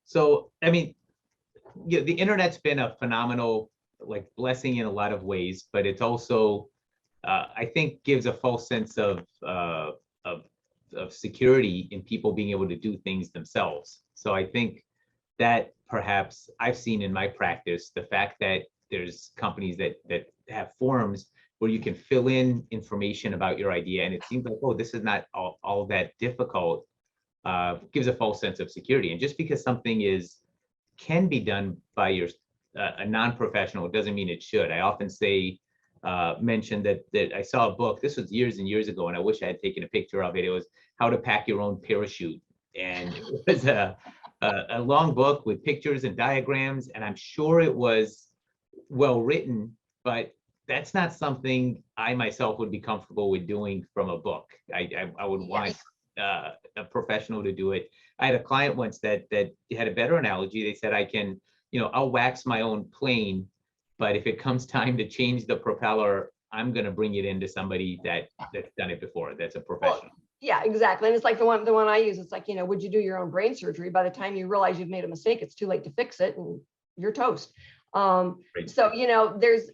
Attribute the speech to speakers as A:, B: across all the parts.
A: So, I mean, the internet's been a phenomenal blessing in a lot of ways, but it's also, I think, gives a false sense of security in people being able to do things themselves. So I think that perhaps I've seen in my practice the fact that there's companies that have forums where you can fill in information about your idea, and it seems like, oh, this is not all that difficult, gives a false sense of security. And just because something can be done by a non-professional doesn't mean it should. I often mention that I saw a book, this was years and years ago, and I wish I had taken a picture of it. It was How to Pack Your Own Parachute. And it was a long book with pictures and diagrams, and I'm sure it was well written, but that's not something I myself would be comfortable with doing from a book. I would want a professional to do it. I had a client once that had a better analogy. They said, I'll wax my own plane, but if it comes time to change the propeller, I'm going to bring it into somebody that's done it before. That's a professional.
B: Well, yeah, exactly. And it's like the one I use. It's like, would you do your own brain surgery? By the time you realize you've made a mistake, it's too late to fix it, and you're toast. So there's,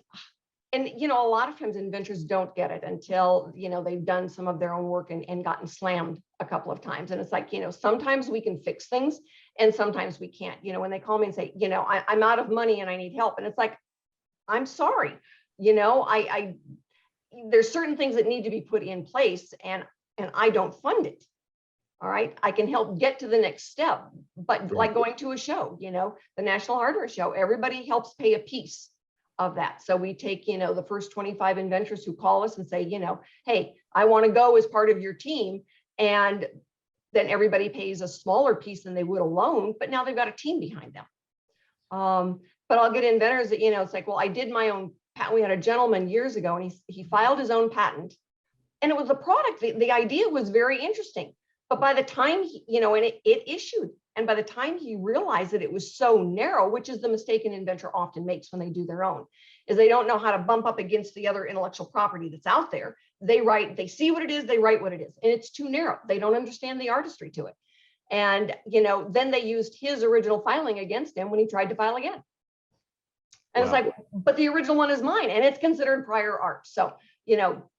B: and a lot of times inventors don't get it until they've done some of their own work and gotten slammed a couple of times. And it's like, sometimes we can fix things and sometimes we can't. When they call me and say, I'm out of money and I need help, and it's like, I'm sorry, there's certain things that need to be put in place, and I don't fund it. All right, I can help get to the next step, but like going to a show, the National Hardware Show, everybody helps pay a piece of that. So we take, the first 25 inventors who call us and say, hey, I want to go as part of your team. And then everybody pays a smaller piece than they would alone, but now they've got a team behind them. But I'll get inventors that, it's like, well, I did my own patent. We had a gentleman years ago, and he filed his own patent, and it was a product. The idea was very interesting, but by the time and it issued, and by the time he realized that it was so narrow, which is the mistake an inventor often makes when they do their own, is they don't know how to bump up against the other intellectual property that's out there. They see what it is, they write what it is, and it's too narrow. They don't understand the artistry to it. And, then they used his original filing against him when he tried to file again. And It's like, but the original one is mine, and it's considered prior art. So,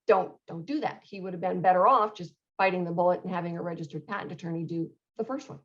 B: don't do that. He would have been better off just biting the bullet and having a registered patent attorney do the first one.